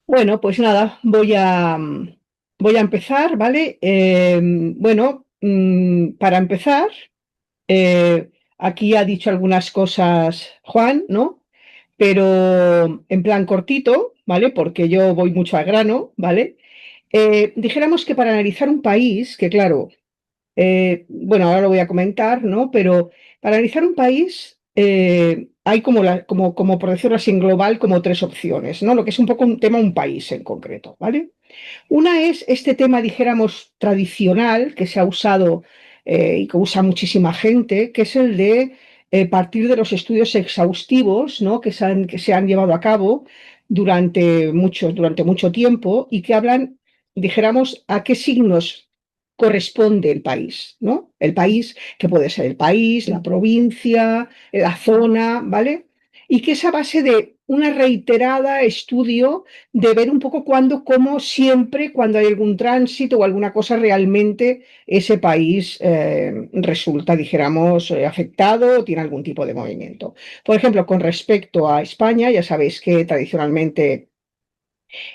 Bueno, pues nada, voy a empezar, ¿vale? Bueno, para empezar, eh, aquí ha dicho algunas cosas Juan, ¿no? Pero en plan cortito, ¿vale? Porque yo voy mucho al grano, ¿vale? Dijéramos que para analizar un país, que claro, bueno, ahora lo voy a comentar, ¿no? Pero para analizar un país hay como por decirlo así en global, como tres opciones, ¿no? Lo que es un poco un tema, un país en concreto, ¿vale? Una es este tema, dijéramos, tradicional que se ha usado y que usa muchísima gente, que es el de partir de los estudios exhaustivos, ¿no? Que se han llevado a cabo durante mucho tiempo y que hablan, dijéramos, a qué signos corresponde el país, ¿no? El país, que puede ser el país, la provincia, la zona, ¿vale? Y que es a base de una reiterada estudio de ver un poco cuándo, cómo siempre, cuando hay algún tránsito o alguna cosa, realmente ese país resulta, dijéramos, afectado o tiene algún tipo de movimiento. Por ejemplo, con respecto a España, ya sabéis que tradicionalmente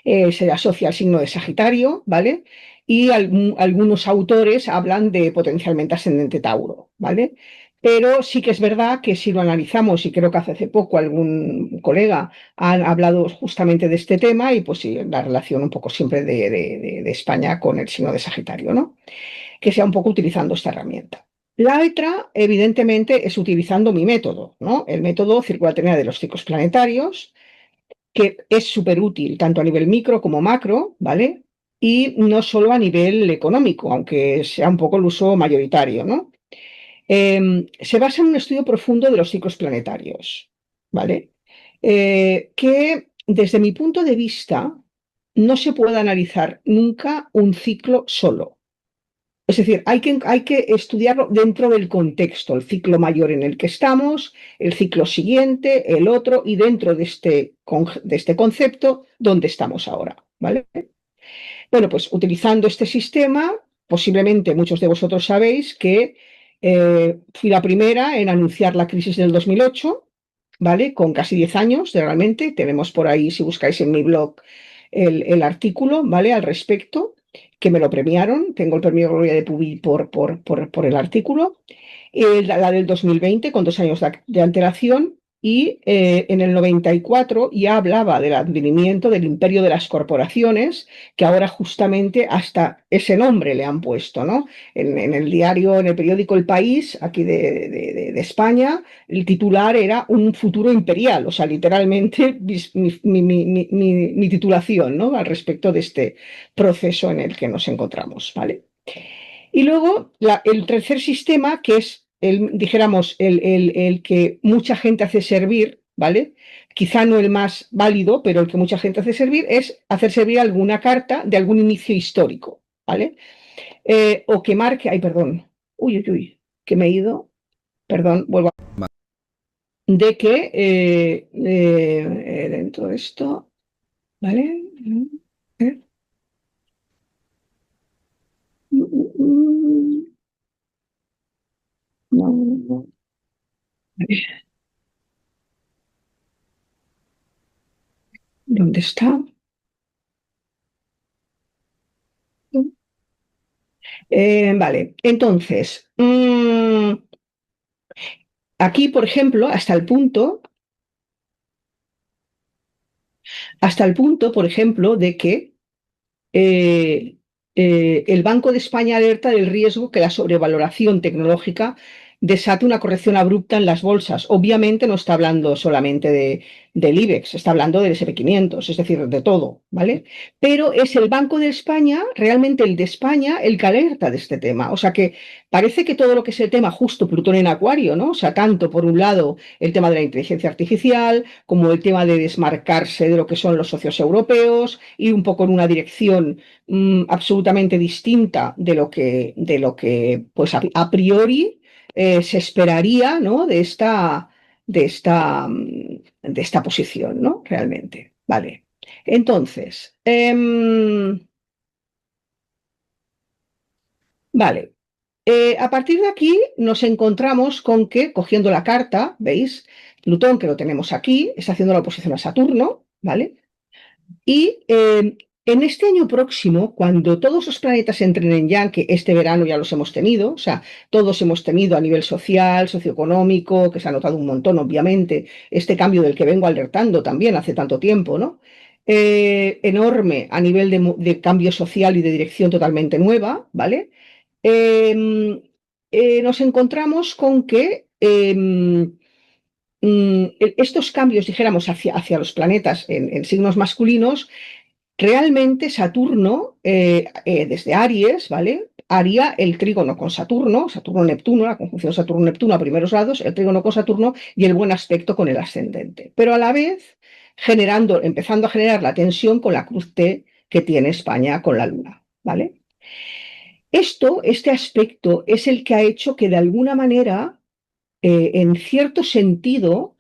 se le asocia al signo de Sagitario, ¿vale? Y algunos autores hablan de potencialmente ascendente Tauro, ¿vale? Pero sí que es verdad que si lo analizamos, y creo que hace poco algún colega ha hablado justamente de este tema, y pues sí, la relación un poco siempre de España con el signo de Sagitario, ¿no? Que sea un poco utilizando esta herramienta. La otra, evidentemente, es utilizando mi método, ¿no? El método circularidad de los ciclos planetarios, que es súper útil tanto a nivel micro como macro, ¿vale? Y no solo a nivel económico, aunque sea un poco el uso mayoritario, ¿no? Se basa en un estudio profundo de los ciclos planetarios, ¿vale? Que desde mi punto de vista no se puede analizar nunca un ciclo solo. Es decir, hay que estudiarlo dentro del contexto, el ciclo mayor en el que estamos, el ciclo siguiente, el otro, y dentro de este concepto, donde estamos ahora, ¿vale? Bueno, pues utilizando este sistema, posiblemente muchos de vosotros sabéis que fui la primera en anunciar la crisis del 2008, ¿vale? Con casi 10 años de realmente. Tenemos por ahí, si buscáis en mi blog, el artículo, ¿vale? Al respecto, que me lo premiaron. Tengo el premio Gloria de Pubi por el artículo. La del 2020, con 2 años de antelación, y en el 94 ya hablaba del advenimiento del imperio de las corporaciones, que ahora justamente hasta ese nombre le han puesto, ¿no? En el diario, en el periódico El País, aquí de España, el titular era Un futuro imperial, o sea, literalmente mi titulación, ¿no? Al respecto de este proceso en el que nos encontramos, ¿vale? Y luego el tercer sistema, que es, dijéramos, el que mucha gente hace servir, ¿vale? Quizá no el más válido, pero el que mucha gente hace servir es hacer servir alguna carta de algún inicio histórico, ¿vale? O que marque, ay, perdón, que me he ido, perdón, vuelvo a... De que dentro de esto, ¿vale? ¿Eh? No, no, ¿dónde está? Vale, entonces, aquí, por ejemplo, hasta el punto, por ejemplo, de que eh, el Banco de España alerta del riesgo que la sobrevaloración tecnológica desate una corrección abrupta en las bolsas. Obviamente no está hablando solamente del IBEX, está hablando del SP 500, es decir, de todo, ¿vale? Pero es el Banco de España, realmente el de España, el que alerta de este tema. O sea que parece que todo lo que es el tema justo Plutón en Acuario, ¿no? O sea, tanto por un lado el tema de la inteligencia artificial, como el tema de desmarcarse de lo que son los socios europeos, ir un poco en una dirección absolutamente distinta de lo que pues a priori se esperaría, ¿no? De esta posición, ¿no? Realmente. Vale. Entonces, vale. A partir de aquí nos encontramos con que, cogiendo la carta, ¿veis? Plutón, que lo tenemos aquí, está haciendo la oposición a Saturno, ¿vale? Y en este año próximo, cuando todos los planetas entren en Yang, que este verano ya los hemos tenido, o sea, todos hemos tenido a nivel social, socioeconómico, que se ha notado un montón, obviamente, este cambio del que vengo alertando también hace tanto tiempo, ¿no? Enorme a nivel de cambio social y de dirección totalmente nueva, ¿vale? Eh, Nos encontramos con que estos cambios, dijéramos, hacia los planetas en signos masculinos, realmente Saturno, desde Aries, ¿vale? Haría el trígono con Saturno, Saturno-Neptuno, la conjunción Saturno-Neptuno a primeros grados, el trígono con Saturno y el buen aspecto con el ascendente. Pero a la vez empezando a generar la tensión con la cruz T que tiene España con la Luna, ¿vale? Este aspecto es el que ha hecho que de alguna manera, en cierto sentido,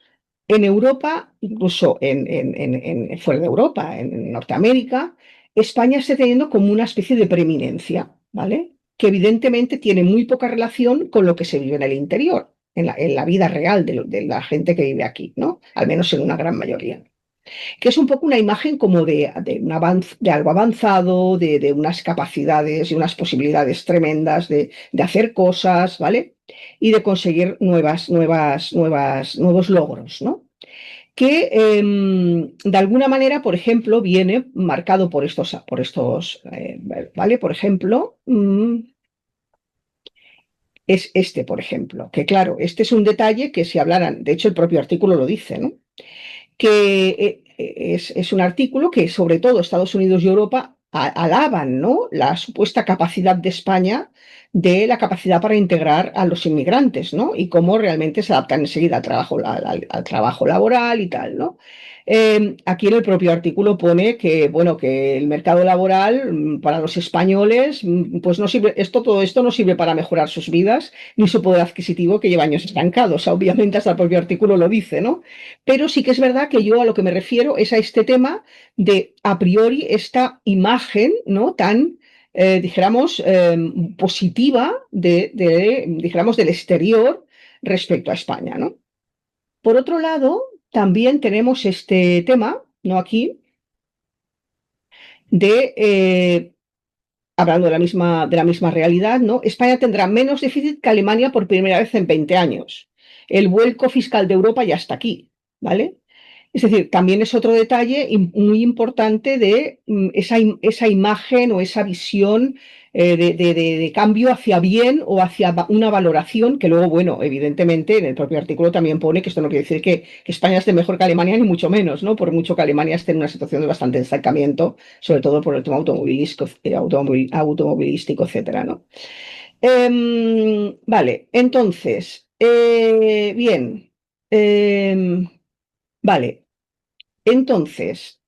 en Europa, incluso fuera de Europa, en Norteamérica, España está teniendo como una especie de preeminencia, ¿vale? Que evidentemente tiene muy poca relación con lo que se vive en el interior, en la vida real de la gente que vive aquí, ¿no? Al menos en una gran mayoría, que es un poco una imagen como de algo avanzado, de unas capacidades y unas posibilidades tremendas de hacer cosas, ¿vale? Y de conseguir nuevos logros, ¿no? Que de alguna manera, por ejemplo, viene marcado por estos, ¿vale? Por ejemplo, es este, por ejemplo, que claro, este es un detalle que si hablaran, de hecho el propio artículo lo dice, ¿no? Que es un artículo que sobre todo Estados Unidos y Europa alaban, ¿no? La supuesta capacidad de España, de la capacidad para integrar a los inmigrantes, ¿no? Y cómo realmente se adaptan enseguida al trabajo laboral y tal, ¿no? Aquí en el propio artículo pone que, bueno, que el mercado laboral, para los españoles, pues no sirve, todo esto no sirve para mejorar sus vidas ni su poder adquisitivo, que lleva años estancado. O sea, obviamente hasta el propio artículo lo dice, ¿no? Pero sí que es verdad que yo a lo que me refiero es a este tema de, a priori, esta imagen, ¿no? Tan, dijéramos, positiva dijéramos, del exterior respecto a España, ¿no? Por otro lado, también tenemos este tema, ¿no? Aquí, hablando de la misma realidad, ¿no? España tendrá menos déficit que Alemania por primera vez en 20 años. El vuelco fiscal de Europa ya está aquí, ¿vale? Es decir, también es otro detalle muy importante de esa imagen o esa visión, de cambio hacia bien o hacia una valoración que luego, bueno, evidentemente en el propio artículo también pone que esto no quiere decir que España esté mejor que Alemania, ni mucho menos, ¿no? Por mucho que Alemania esté en una situación de bastante estancamiento, sobre todo por el tema automovilístico, etcétera, ¿no? Vale, entonces, bien, vale. Entonces,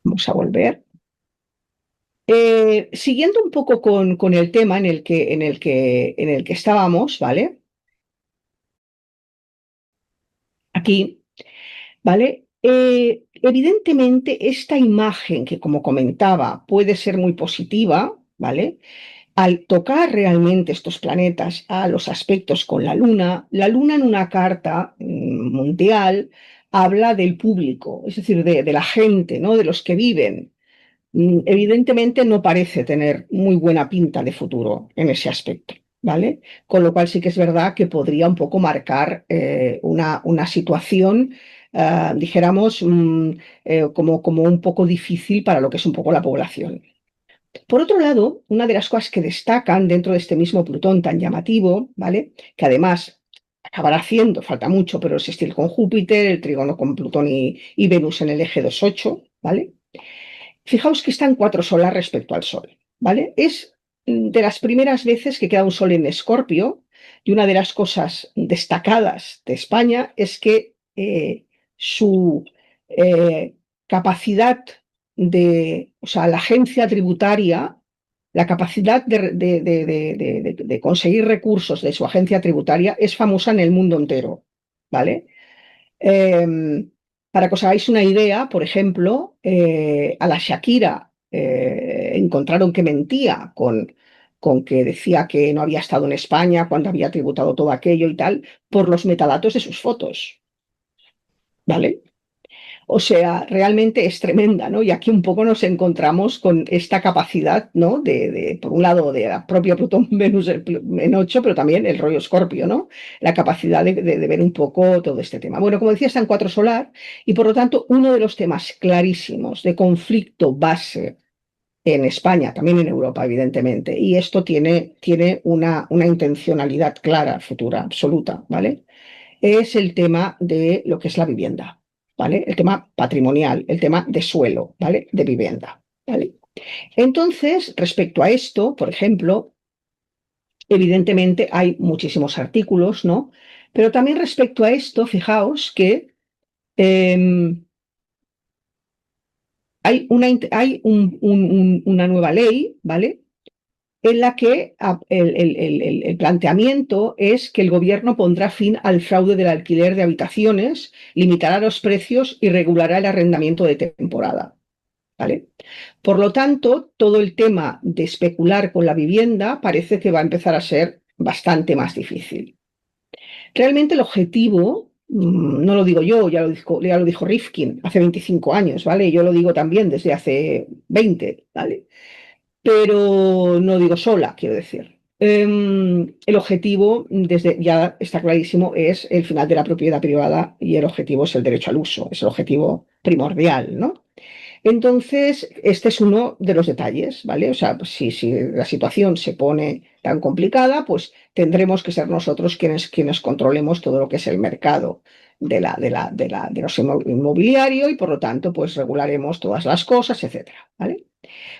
vamos a volver. Siguiendo un poco con el tema en el que estábamos, ¿vale? Aquí, ¿vale? Evidentemente, esta imagen que, como comentaba, puede ser muy positiva, ¿vale? Al tocar realmente estos planetas a los aspectos con la Luna en una carta mundial habla del público, es decir, de la gente, ¿no? De los que viven. Evidentemente no parece tener muy buena pinta de futuro en ese aspecto, ¿vale? Con lo cual sí que es verdad que podría un poco marcar una situación, dijéramos, como un poco difícil para lo que es un poco la población. Por otro lado, una de las cosas que destacan dentro de este mismo Plutón tan llamativo, ¿vale? Que además acabará haciendo, falta mucho, pero existir con Júpiter, el trígono con Plutón y Venus en el eje 2,8, ¿vale? Fijaos que están cuatro solas respecto al Sol, ¿vale? Es de las primeras veces que queda un Sol en Escorpio, y una de las cosas destacadas de España es que su capacidad o sea, la agencia tributaria, la capacidad de conseguir recursos de su agencia tributaria es famosa en el mundo entero, ¿vale? Eh, para que os hagáis una idea, por ejemplo, a la Shakira encontraron que mentía con que decía que no había estado en España cuando había tributado todo aquello y tal, por los metadatos de sus fotos. ¿vale? O sea, realmente es tremenda, ¿no? Y aquí un poco nos encontramos con esta capacidad, ¿no? Por un lado, de la propia Plutón, Venus en 8, pero también el rollo Escorpio, ¿no? La capacidad de ver un poco todo este tema. Bueno, como decía, está en 4 solar y por lo tanto, uno de los temas clarísimos de conflicto base en España, también en Europa, evidentemente, y esto tiene una intencionalidad clara, futura, absoluta, ¿vale? Es el tema de lo que es la vivienda, ¿vale? El tema patrimonial, el tema de suelo, ¿vale? De vivienda, ¿vale? Entonces, respecto a esto, por ejemplo, evidentemente hay muchísimos artículos, ¿no? Pero también respecto a esto, fijaos que eh, hay una nueva ley, ¿vale? En la que el planteamiento es que el gobierno pondrá fin al fraude del alquiler de habitaciones, limitará los precios y regulará el arrendamiento de temporada. ¿Vale? Por lo tanto, todo el tema de especular con la vivienda parece que va a empezar a ser bastante más difícil. Realmente el objetivo, no lo digo yo, ya lo dijo Rifkin hace 25 años, ¿vale? Yo lo digo también desde hace 20, ¿vale? Pero no digo sola, quiero decir. El objetivo, desde ya está clarísimo, es el final de la propiedad privada y el objetivo es el derecho al uso, es el objetivo primordial, ¿no? Entonces, este es uno de los detalles, ¿vale? O sea, pues si la situación se pone tan complicada, pues tendremos que ser nosotros quienes controlemos todo lo que es el mercado de los inmobiliario y por lo tanto, pues regularemos todas las cosas, etcétera, ¿vale?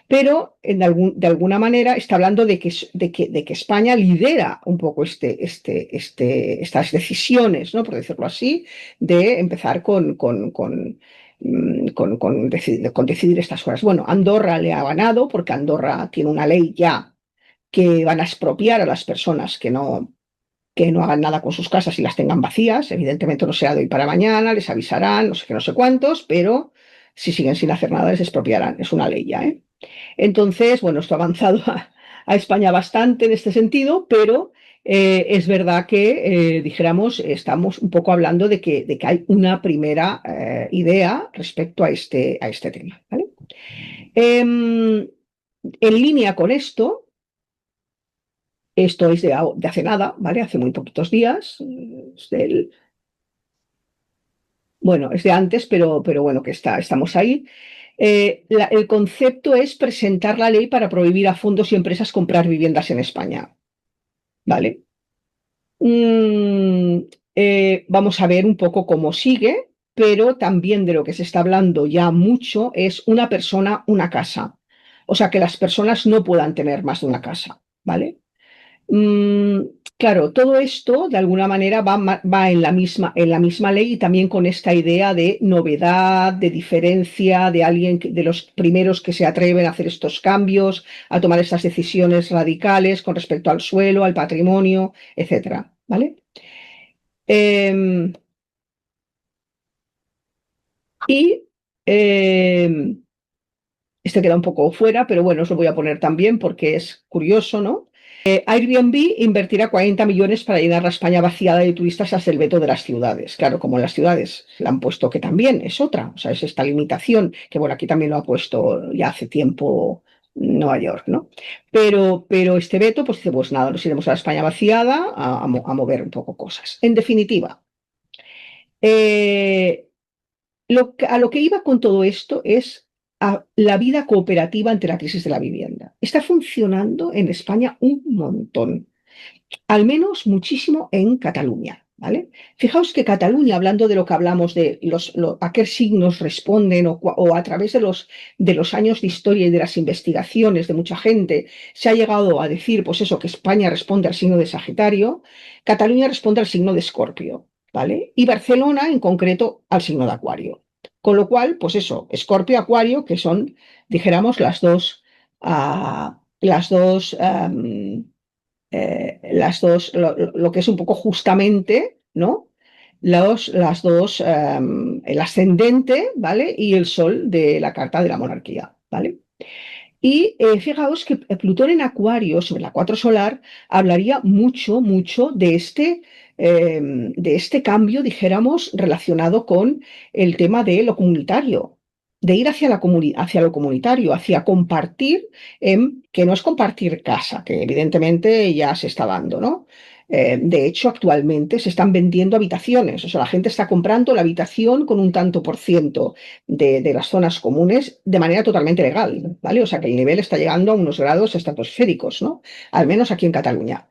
Pero de alguna manera está hablando de que España lidera un poco estas decisiones, ¿no? Por decirlo así, de empezar con decidir estas cosas. Bueno, Andorra le ha ganado porque Andorra tiene una ley ya que van a expropiar a las personas que no hagan nada con sus casas y las tengan vacías. Evidentemente no será de hoy para mañana, les avisarán, no sé qué, no sé cuántos, pero si siguen sin hacer nada les expropiarán. Es una ley ya, ¿eh? Entonces, bueno, esto ha avanzado a España bastante en este sentido, pero es verdad que, dijéramos, estamos un poco hablando de que hay una primera idea respecto a este tema, ¿vale? En línea con esto es de hace nada, ¿vale? Hace muy poquitos días, bueno, es de antes, pero bueno, que estamos ahí. El concepto es presentar la ley para prohibir a fondos y empresas comprar viviendas en España, ¿vale? Mm, vamos a ver un poco cómo sigue, pero también de lo que se está hablando ya mucho es una persona, una casa. O sea, que las personas no puedan tener más de una casa, ¿vale? Mm, claro, todo esto de alguna manera va en la misma ley y también con esta idea de novedad, de diferencia, de de los primeros que se atreven a hacer estos cambios, a tomar estas decisiones radicales con respecto al suelo, al patrimonio, etcétera, ¿vale? Em, y em, este queda un poco fuera, pero bueno, os lo voy a poner también porque es curioso, ¿no? Airbnb invertirá 40 millones para llenar la España vaciada de turistas hasta el veto de las ciudades. Claro, como en las ciudades le han puesto que también es otra, o sea, es esta limitación, que bueno, aquí también lo ha puesto ya hace tiempo Nueva York, ¿no? Pero este veto, pues dice, pues nada, nos iremos a la España vaciada a mover un poco cosas. En definitiva, eh, a lo que iba con todo esto es a la vida cooperativa ante la crisis de la vivienda. Está funcionando en España un montón, al menos muchísimo en Cataluña, ¿vale? Fijaos que Cataluña, hablando de lo que hablamos de a qué signos responden o a través de los años de historia y de las investigaciones de mucha gente, se ha llegado a decir, pues eso, que España responde al signo de Sagitario, Cataluña responde al signo de Escorpio, ¿vale? Y Barcelona, en concreto, al signo de Acuario. Con lo cual, pues eso, Escorpio, Acuario, que son, dijéramos, las dos, lo que es un poco justamente, ¿no? Las dos, el ascendente, ¿vale? Y el sol de la carta de la monarquía, ¿vale? Y fijaos que Plutón en Acuario, sobre la 4 solar, hablaría mucho, mucho de este cambio, dijéramos, relacionado con el tema de lo comunitario, de ir hacia, hacia lo comunitario, hacia compartir, que no es compartir casa, que evidentemente ya se está dando, ¿no? De hecho, actualmente se están vendiendo habitaciones, o sea, la gente está comprando la habitación con un tanto por ciento de las zonas comunes de manera totalmente legal, ¿vale? O sea que el nivel está llegando a unos grados estratosféricos, ¿no? Al menos aquí en Cataluña.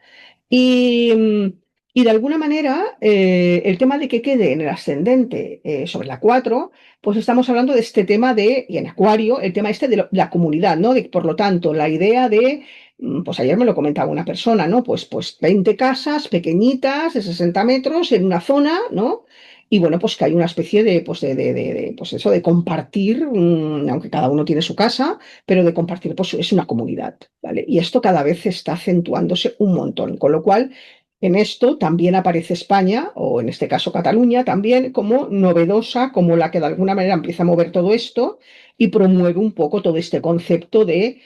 Y, y de alguna manera, el tema de que quede en el ascendente sobre la 4 pues estamos hablando de este tema de, y en Acuario, el tema este de la comunidad, ¿no? Por lo tanto, la idea de, pues ayer me lo comentaba una persona, ¿no? Pues 20 casas pequeñitas de 60 metros en una zona, ¿no? Y bueno, pues que hay una especie de, pues eso, de compartir, aunque cada uno tiene su casa, pero de compartir, pues es una comunidad, ¿vale? Y esto cada vez está acentuándose un montón, con lo cual en esto también aparece España, o en este caso Cataluña, también como novedosa, como la que de alguna manera empieza a mover todo esto y promueve un poco todo este concepto eh,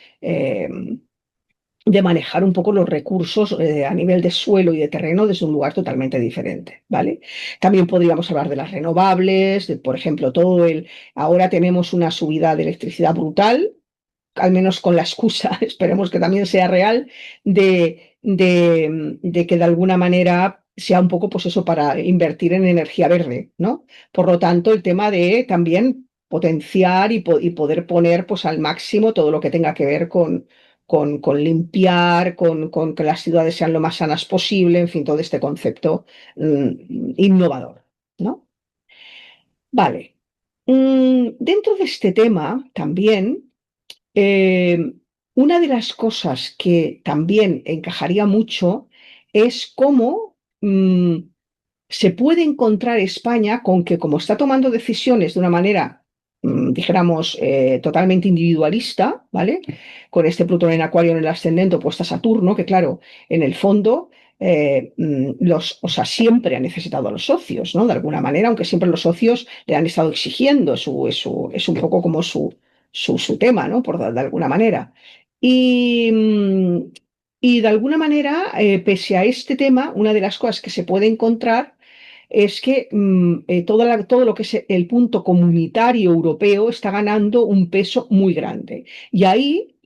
de manejar un poco los recursos a nivel de suelo y de terreno desde un lugar totalmente diferente, ¿vale? También podríamos hablar de las renovables, de, por ejemplo, ahora tenemos una subida de electricidad brutal, al menos con la excusa, esperemos que también sea real, de que de alguna manera sea un poco, pues eso, para invertir en energía verde, ¿no? Por lo tanto, el tema de también potenciar y poder poner pues al máximo todo lo que tenga que ver con limpiar, con que las ciudades sean lo más sanas posible, en fin, todo este concepto innovador, ¿no? Vale. Dentro de este tema también eh, una de las cosas que también encajaría mucho es cómo se puede encontrar España con que, como está tomando decisiones de una manera, dijéramos, totalmente individualista, ¿vale? Con este Plutón en Acuario en el ascendente opuesto a Saturno, que claro, en el fondo, o sea, siempre ha necesitado a los socios, ¿no? De alguna manera, aunque siempre los socios le han estado exigiendo, es un poco como su tema, ¿no? De alguna manera. Y, y de alguna manera, pese a este tema, una de las cosas que se puede encontrar es que todo lo que es el punto comunitario europeo está ganando un peso muy grande. Y ahí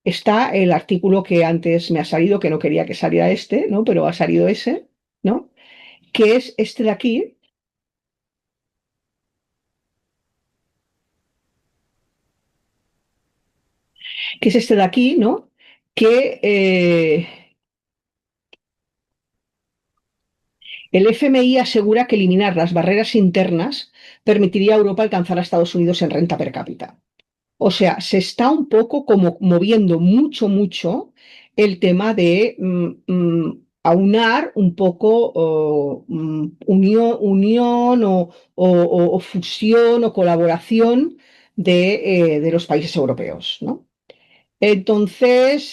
está el artículo que antes me ha salido, que no quería que saliera este, ¿no? Pero ha salido ese, ¿no? Que es este de aquí, que es este de aquí, ¿no? Que el FMI asegura que eliminar las barreras internas permitiría a Europa alcanzar a Estados Unidos en renta per cápita. O sea, se está un poco como moviendo mucho, mucho el tema de aunar un poco unión o fusión o colaboración de los países europeos, ¿no? Entonces,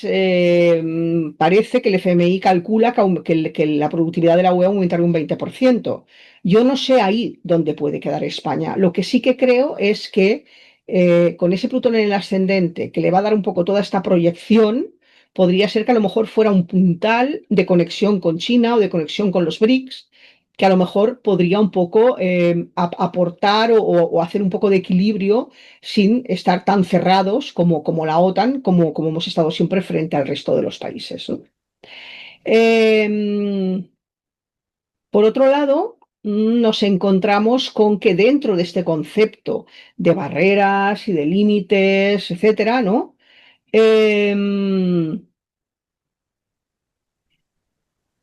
parece que el FMI calcula que la productividad de la UE aumentará un 20%. Yo no sé ahí dónde puede quedar España. Lo que sí que creo es que con ese Plutón en el ascendente, que le va a dar un poco toda esta proyección, podría ser que a lo mejor fuera un puntal de conexión con China o de conexión con los BRICS, que a lo mejor podría un poco aportar o hacer un poco de equilibrio sin estar tan cerrados como la OTAN, como hemos estado siempre frente al resto de los países, ¿no? Eh, por otro lado, nos encontramos con que dentro de este concepto de barreras y de límites, etcétera, ¿no? Eh,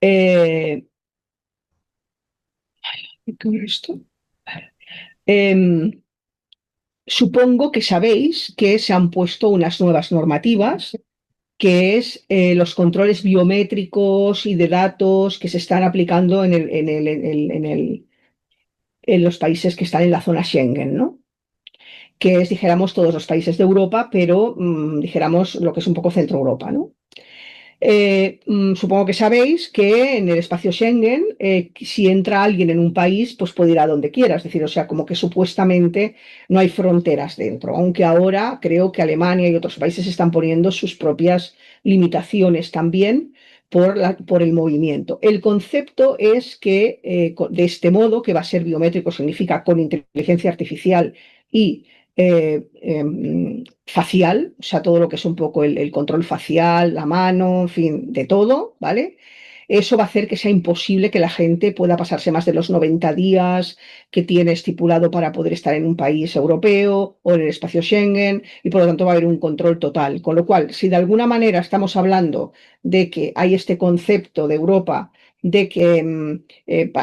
eh, ¿Qué es esto? Eh, Supongo que sabéis que se han puesto unas nuevas normativas que es los controles biométricos y de datos que se están aplicando en los países que están en la zona Schengen, ¿no? Que es, dijéramos, todos los países de Europa, pero dijéramos lo que es un poco Centro Europa, ¿no? Supongo que sabéis que en el espacio Schengen, si entra alguien en un país, pues puede ir a donde quiera. Es decir, o sea, como que supuestamente no hay fronteras dentro, aunque ahora creo que Alemania y otros países están poniendo sus propias limitaciones también por el movimiento. El concepto es que de este modo, que va a ser biométrico, significa con inteligencia artificial y facial, o sea, todo lo que es un poco el control facial, la mano, en fin, de todo, ¿vale? Eso va a hacer que sea imposible que la gente pueda pasarse más de los 90 días que tiene estipulado para poder estar en un país europeo o en el espacio Schengen, y por lo tanto va a haber un control total. Con lo cual, si de alguna manera estamos hablando de que hay este concepto de Europa, de que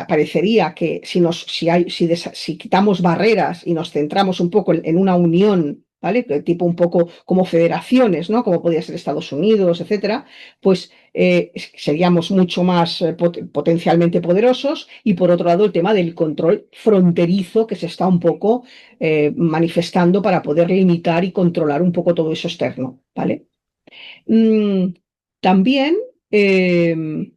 parecería que si quitamos barreras y nos centramos un poco en una unión, ¿vale? Tipo un poco como federaciones, ¿no? Como podría ser Estados Unidos, etcétera, pues seríamos mucho más potencialmente poderosos. Y por otro lado, el tema del control fronterizo que se está un poco manifestando para poder limitar y controlar un poco todo eso externo, ¿vale? Mm, también eh,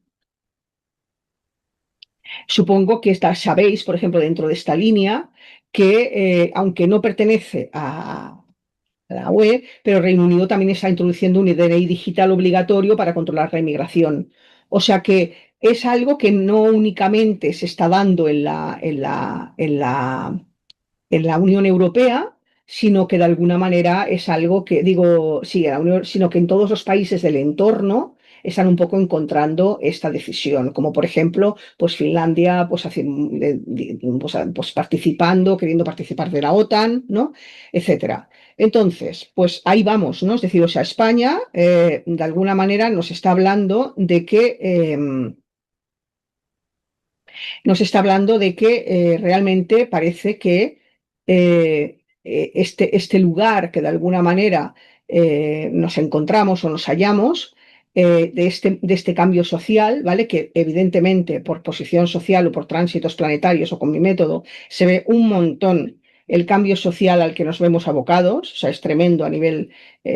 supongo que sabéis, por ejemplo, dentro de esta línea, que aunque no pertenece a la UE, pero Reino Unido también está introduciendo un DNI digital obligatorio para controlar la inmigración. O sea que es algo que no únicamente se está dando en la Unión Europea, sino que de alguna manera es algo que, digo, sí, sino que en todos los países del entorno están un poco encontrando esta decisión, como por ejemplo, pues Finlandia, pues, pues participando, queriendo participar de la OTAN, ¿no? Etcétera. Entonces, pues ahí vamos, ¿no? Es decir, o sea, España, de alguna manera nos está hablando de que realmente parece que este lugar que de alguna manera nos encontramos o nos hallamos, de este cambio social, ¿vale? Que evidentemente por posición social o por tránsitos planetarios o con mi método se ve un montón el cambio social al que nos vemos abocados, o sea, es tremendo a nivel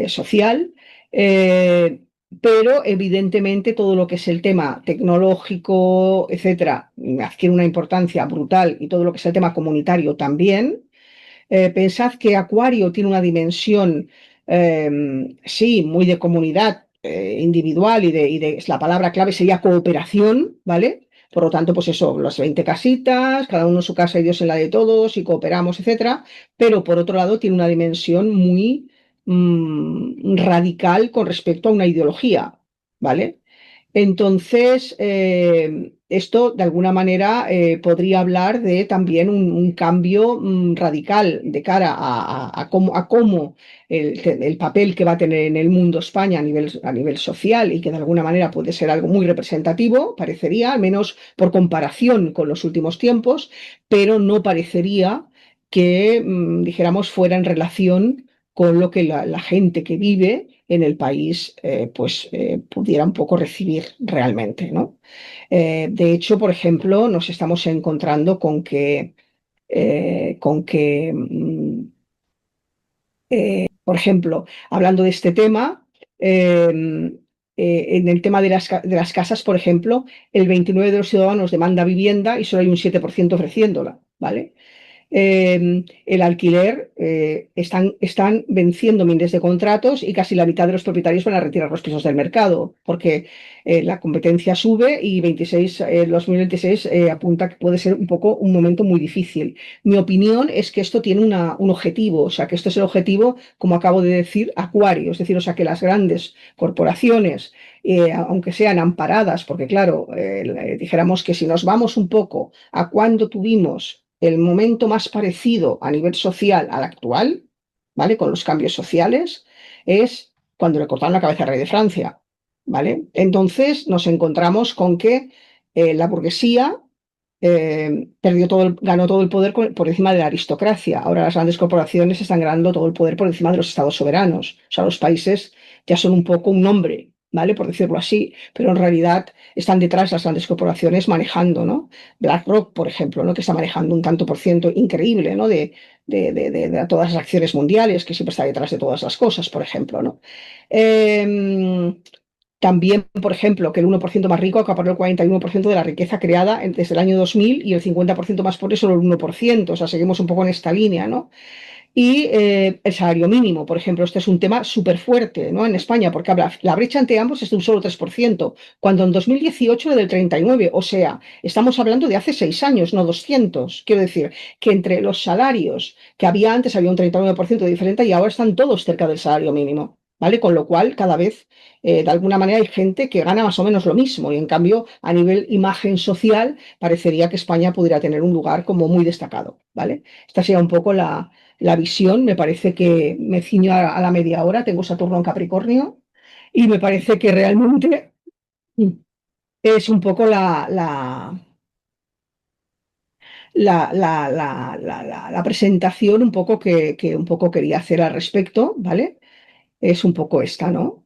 social. eh, pero evidentemente todo lo que es el tema tecnológico, etcétera, adquiere una importancia brutal, y todo lo que es el tema comunitario también. Pensad que Acuario tiene una dimensión, sí, muy de comunidad individual, la palabra clave sería cooperación, ¿vale? Por lo tanto, pues eso, las 20 casitas, cada uno en su casa y Dios en la de todos, y cooperamos, etcétera. Pero por otro lado, tiene una dimensión muy radical con respecto a una ideología, ¿vale? Entonces, esto de alguna manera podría hablar de también un cambio radical de cara a cómo el papel que va a tener en el mundo España a nivel social, y que de alguna manera puede ser algo muy representativo, parecería, al menos por comparación con los últimos tiempos, pero no parecería que, dijéramos, fuera en relación con lo que la gente que vive en el país, pues pudiera un poco recibir realmente, ¿no? De hecho, por ejemplo, nos estamos encontrando con que, por ejemplo, hablando de este tema, en el tema de las casas, por ejemplo, el 29% de los ciudadanos demanda vivienda y solo hay un 7% ofreciéndola, ¿vale? El alquiler, están venciendo miles de contratos, y casi la mitad de los propietarios van a retirar los pisos del mercado, porque la competencia sube, y 2026 apunta que puede ser un poco un momento muy difícil. Mi opinión es que esto tiene un objetivo, o sea, que esto es el objetivo, como acabo de decir, Acuario, es decir, o sea, que las grandes corporaciones, aunque sean amparadas, porque claro, dijéramos que si nos vamos un poco a cuando tuvimos el momento más parecido a nivel social al actual, ¿vale? Con los cambios sociales, es cuando le cortaron la cabeza al rey de Francia, ¿vale? Entonces nos encontramos con que la burguesía ganó todo el poder por encima de la aristocracia. Ahora las grandes corporaciones están ganando todo el poder por encima de los estados soberanos. O sea, los países ya son un poco un nombre, ¿vale? Por decirlo así, pero en realidad están detrás las grandes corporaciones manejando, ¿no? BlackRock, por ejemplo, ¿no? Que está manejando un tanto por ciento increíble, ¿no? De todas las acciones mundiales, que siempre está detrás de todas las cosas, por ejemplo, ¿no? Eh, También, por ejemplo, que el 1% más rico acaparó el 41% de la riqueza creada desde el año 2000 y el 50% más pobre solo el 1%. O sea, seguimos un poco en esta línea, ¿no? Y el salario mínimo, por ejemplo, este es un tema súper fuerte, ¿no? En España, porque la brecha entre ambos es de un solo 3%, cuando en 2018 era del 39%. O sea, estamos hablando de hace 6 años, no 200. Quiero decir que entre los salarios que había antes había un 39% de diferencia y ahora están todos cerca del salario mínimo. ¿Vale? Con lo cual, cada vez, de alguna manera, hay gente que gana más o menos lo mismo y, en cambio, a nivel imagen social, parecería que España pudiera tener un lugar como muy destacado, ¿vale? Esta sería un poco la visión. Me parece que me ciño a la media hora, tengo Saturno en Capricornio y me parece que realmente es un poco la presentación un poco que un poco quería hacer al respecto, ¿vale? Es un poco esta, ¿no?